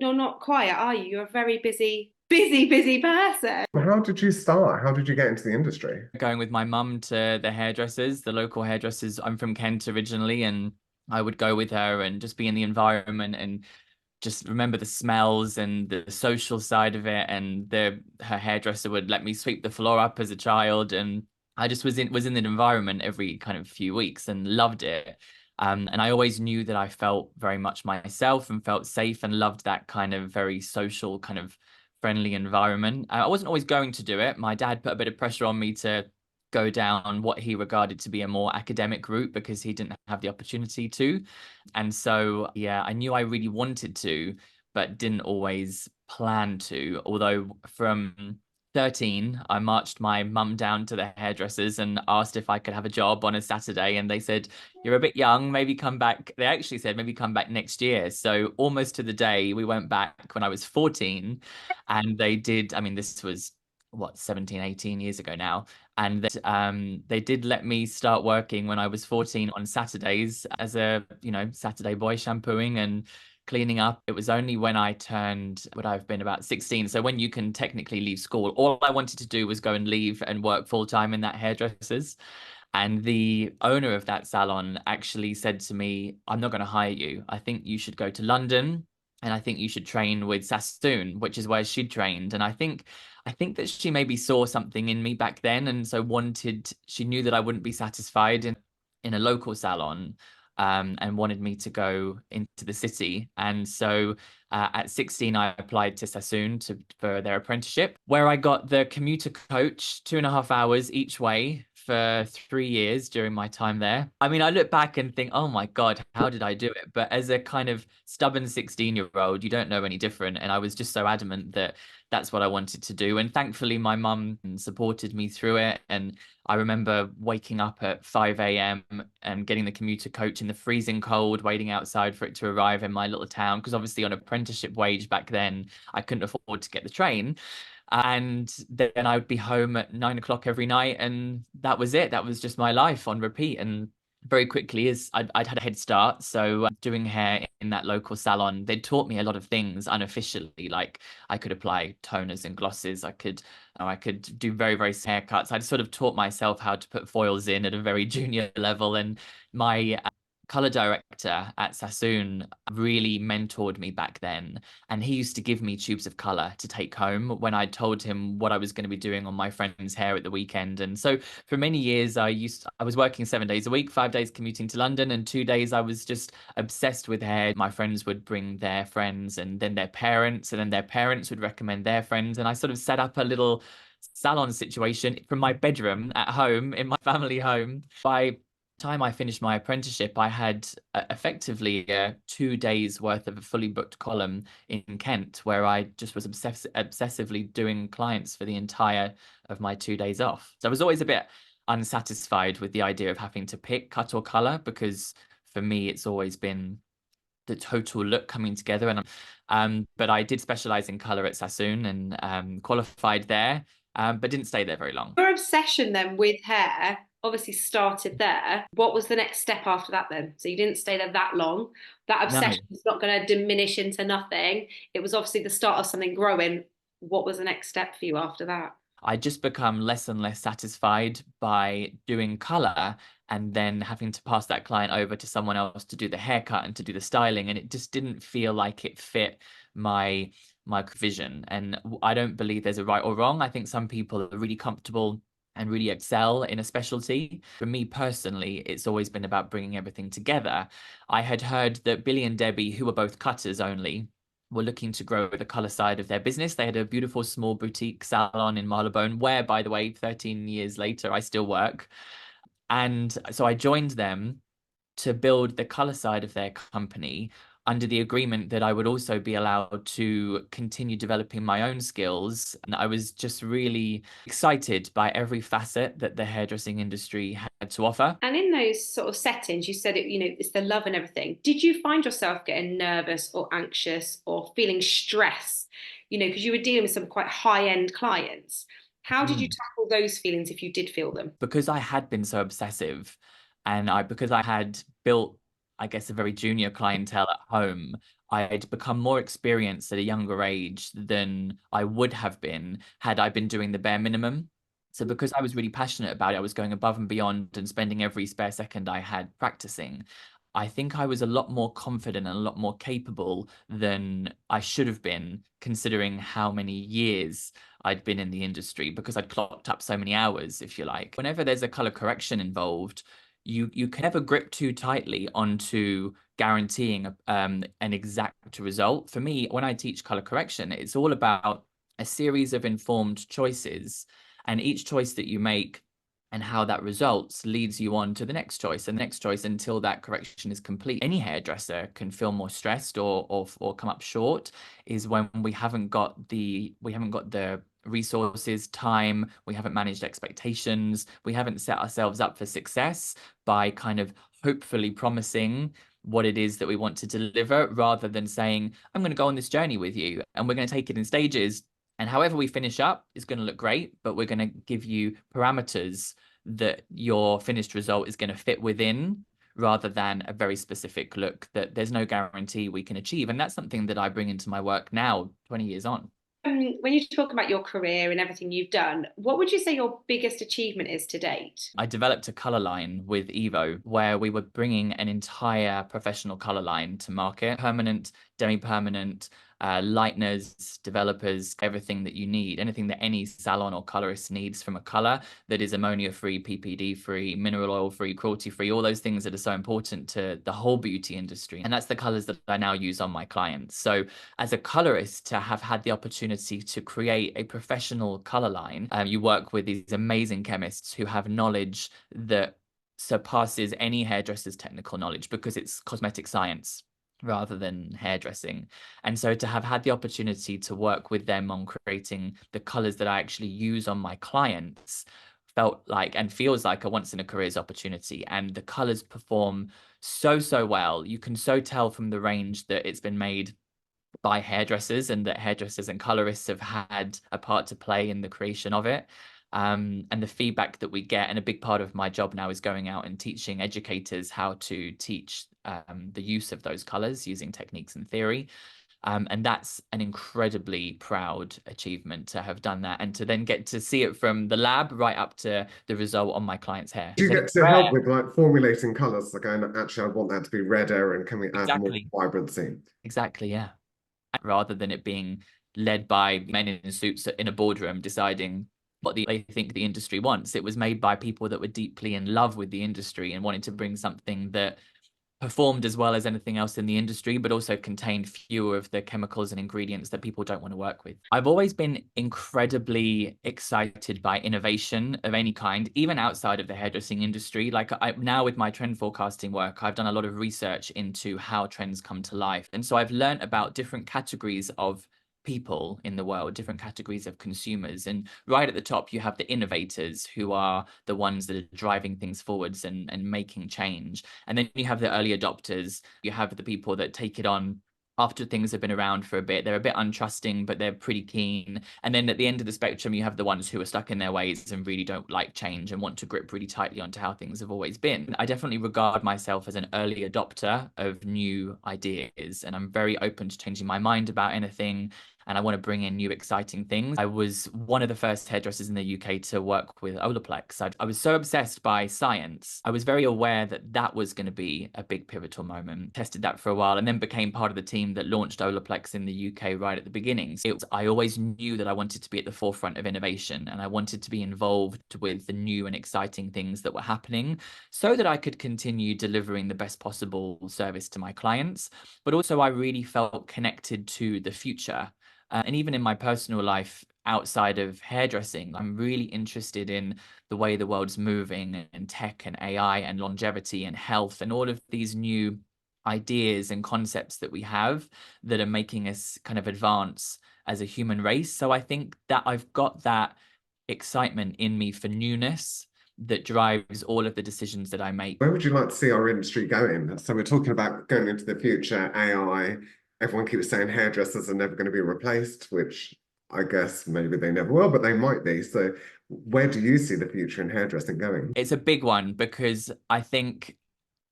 you're not quiet, are you? You're a very busy person. How did you start? How did you get into the industry? Going with my mum to the hairdressers, the local hairdressers. I'm from Kent originally, and I would go with her and just be in the environment and just remember the smells and the social side of it. And her hairdresser would let me sweep the floor up as a child, and I just was in the environment every kind of few weeks and loved it. And I always knew that I felt very much myself and felt safe and loved that kind of very social, kind of friendly environment. I wasn't always going to do it. My dad put a bit of pressure on me to go down what he regarded to be a more academic route because he didn't have the opportunity to. And so, yeah, I knew I really wanted to, but didn't always plan to. Although from 13, I marched my mum down to the hairdressers and asked if I could have a job on a Saturday. And they said, "You're a bit young, maybe come back." They actually said, "Maybe come back next year." So almost to the day, we went back when I was 14. And they did, I mean, this was what, 17, 18 years ago now. And they did let me start working when I was 14 on Saturdays as a, Saturday boy, shampooing and cleaning up. It was only when I turned, would I've been about 16. So when you can technically leave school, all I wanted to do was go and leave and work full time in that hairdressers. And the owner of that salon actually said to me, "I'm not going to hire you. I think you should go to London and I think you should train with Sassoon," which is where she'd trained. And I think that she maybe saw something in me back then, and so she knew that I wouldn't be satisfied in a local salon, and wanted me to go into the city. And so at 16, I applied to Sassoon for their apprenticeship, where I got the commuter coach 2.5 hours each way for 3 years during my time there. I mean, I look back and think, oh my God, how did I do it? But as a kind of stubborn 16-year-old, you don't know any different. And I was just so adamant that that's what I wanted to do. And thankfully, my mum supported me through it. And I remember waking up at 5 a.m. and getting the commuter coach in the freezing cold, waiting outside for it to arrive in my little town. Because obviously, on apprenticeship wage back then, I couldn't afford to get the train. And then I would be home at 9 o'clock every night. And that was it. That was just my life on repeat. And very quickly, as I'd had a head start. So doing hair in that local salon, they'd taught me a lot of things unofficially. Like I could apply toners and glosses. I could do very, very haircuts. I'd sort of taught myself how to put foils in at a very junior level. And my color director at Sassoon really mentored me back then. And he used to give me tubes of color to take home when I told him what I was going to be doing on my friend's hair at the weekend. And so for many years, I was working 7 days a week, 5 days commuting to London, and 2 days I was just obsessed with hair. My friends would bring their friends and then their parents, and then their parents would recommend their friends. And I sort of set up a little salon situation from my bedroom at home in my family home. By time I finished my apprenticeship, I had effectively 2 days worth of a fully booked column in Kent, where I just was obsessively doing clients for the entire of my 2 days off. So I was always a bit unsatisfied with the idea of having to pick cut or color, because for me it's always been the total look coming together. And but I did specialize in color at Sassoon and qualified there, but didn't stay there very long. Your obsession then with hair obviously started there. What was the next step after that then? So you didn't stay there that long. That No. obsession is not going to diminish into nothing. It was obviously the start of something growing. What was the next step for you after that? I just become less and less satisfied by doing color and then having to pass that client over to someone else to do the haircut and to do the styling. And it just didn't feel like it fit my vision. And I don't believe there's a right or wrong. I think some people are really comfortable and really excel in a specialty. For me personally, it's always been about bringing everything together. I had heard that Billy and Debbie, who were both cutters only, were looking to grow the color side of their business. They had a beautiful small boutique salon in Marylebone, where, by the way, 13 years later, I still work. And so I joined them to build the color side of their company under the agreement that I would also be allowed to continue developing my own skills. And I was just really excited by every facet that the hairdressing industry had to offer. And in those sort of settings, you said it, it's the love and everything. Did you find yourself getting nervous or anxious or feeling stress? Because you were dealing with some quite high-end clients. How did you Mm. tackle those feelings if you did feel them? Because I had been so obsessive, and because I had built, I guess, a very junior clientele at home, I'd become more experienced at a younger age than I would have been had I been doing the bare minimum. So because I was really passionate about it, I was going above and beyond and spending every spare second I had practicing. I think I was a lot more confident and a lot more capable than I should have been, considering how many years I'd been in the industry, because I'd clocked up so many hours, if you like. Whenever there's a color correction involved, you can never grip too tightly onto guaranteeing an exact result. For me, when I teach color correction, it's all about a series of informed choices, and each choice that you make and how that results leads you on to the next choice and the next choice until that correction is complete. Any hairdresser can feel more stressed or come up short is when we haven't got the resources, time, we haven't managed expectations, we haven't set ourselves up for success by kind of hopefully promising what it is that we want to deliver, rather than saying, I'm going to go on this journey with you and we're going to take it in stages. And however we finish up is going to look great, but we're going to give you parameters that your finished result is going to fit within, rather than a very specific look that there's no guarantee we can achieve. And that's something that I bring into my work now, 20 years on. When you talk about your career and everything you've done, what would you say your biggest achievement is to date? I developed a color line with Evo where we were bringing an entire professional color line to market: permanent, demi-permanent, lighteners, developers, everything that you need, anything that any salon or colorist needs from a color that is ammonia-free, PPD-free, mineral oil-free, cruelty-free, all those things that are so important to the whole beauty industry. And that's the colors that I now use on my clients. So as a colorist, to have had the opportunity to create a professional color line, you work with these amazing chemists who have knowledge that surpasses any hairdresser's technical knowledge, because it's cosmetic science rather than hairdressing. And so to have had the opportunity to work with them on creating the colors that I actually use on my clients felt like and feels like a once in a career's opportunity. And the colors perform so well. You can so tell from the range that it's been made by hairdressers, and that hairdressers and colorists have had a part to play in the creation of it. And the feedback that we get, and a big part of my job now is going out and teaching educators how to teach the use of those colors using techniques and theory. And that's an incredibly proud achievement to have done that, and to then get to see it from the lab right up to the result on my client's hair. Do you get to help with like formulating colors, like going, actually, I want that to be redder, and can we add more vibrancy? Exactly, yeah. Rather than it being led by men in suits in a boardroom deciding what they think the industry wants. It was made by people that were deeply in love with the industry and wanted to bring something that performed as well as anything else in the industry, but also contained fewer of the chemicals and ingredients that people don't want to work with. I've always been incredibly excited by innovation of any kind, even outside of the hairdressing industry. Like now with my trend forecasting work, I've done a lot of research into how trends come to life. And so I've learned about different categories of people in the world, different categories of consumers. And right at the top, you have the innovators, who are the ones that are driving things forwards and making change. And then you have the early adopters. You have the people that take it on after things have been around for a bit. They're a bit untrusting, but they're pretty keen. And then at the end of the spectrum, you have the ones who are stuck in their ways and really don't like change and want to grip really tightly onto how things have always been. I definitely regard myself as an early adopter of new ideas, and I'm very open to changing my mind about anything. And I want to bring in new exciting things. I was one of the first hairdressers in the UK to work with Olaplex. I was so obsessed by science. I was very aware that that was going to be a big pivotal moment. Tested that for a while and then became part of the team that launched Olaplex in the UK right at the beginning. I always knew that I wanted to be at the forefront of innovation, and I wanted to be involved with the new and exciting things that were happening so that I could continue delivering the best possible service to my clients. But also I really felt connected to the future. And even in my personal life outside of hairdressing, I'm really interested in the way the world's moving, and tech and AI and longevity and health and all of these new ideas and concepts that we have that are making us kind of advance as a human race. So I think that I've got that excitement in me for newness that drives all of the decisions that I make. Where would you like to see our industry going? So we're talking about going into the future, AI. Everyone keeps saying hairdressers are never going to be replaced, which I guess maybe they never will, but they might be. So where do you see the future in hairdressing going? It's a big one, because I think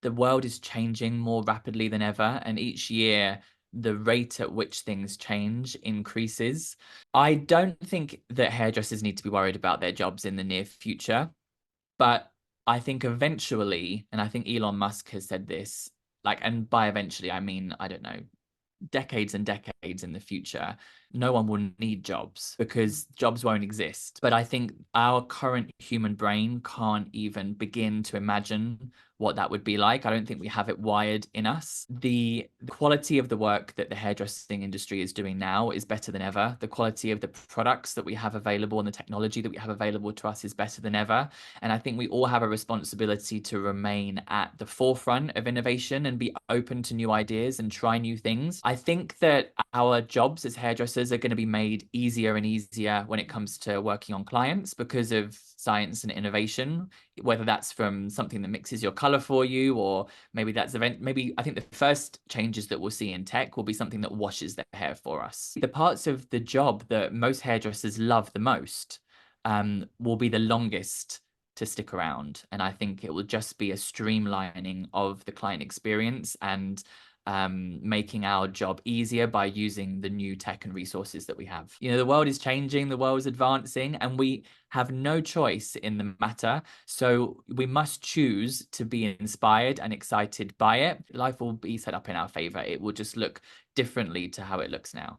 the world is changing more rapidly than ever. And each year the rate at which things change increases. I don't think that hairdressers need to be worried about their jobs in the near future, but I think eventually, and I think Elon Musk has said this, like, and by eventually, I mean, I don't know, decades and decades in the future, no one will need jobs because jobs won't exist. But I think our current human brain can't even begin to imagine what that would be like. I don't think we have it wired in us. The quality of the work that the hairdressing industry is doing now is better than ever. The quality of the products that we have available and the technology that we have available to us is better than ever. And I think we all have a responsibility to remain at the forefront of innovation and be open to new ideas and try new things. I think that our jobs as hairdressers are going to be made easier and easier when it comes to working on clients because of science and innovation, whether that's from something that mixes your color for you, or maybe that's maybe I think the first changes that we'll see in tech will be something that washes their hair for us. The parts of the job that most hairdressers love the most will be the longest to stick around. And I think it will just be a streamlining of the client experience and making our job easier by using the new tech and resources that we have. You know, the world is changing, the world is advancing, and we have no choice in the matter. So we must choose to be inspired and excited by it. Life will be set up in our favor. It will just look differently to how it looks now.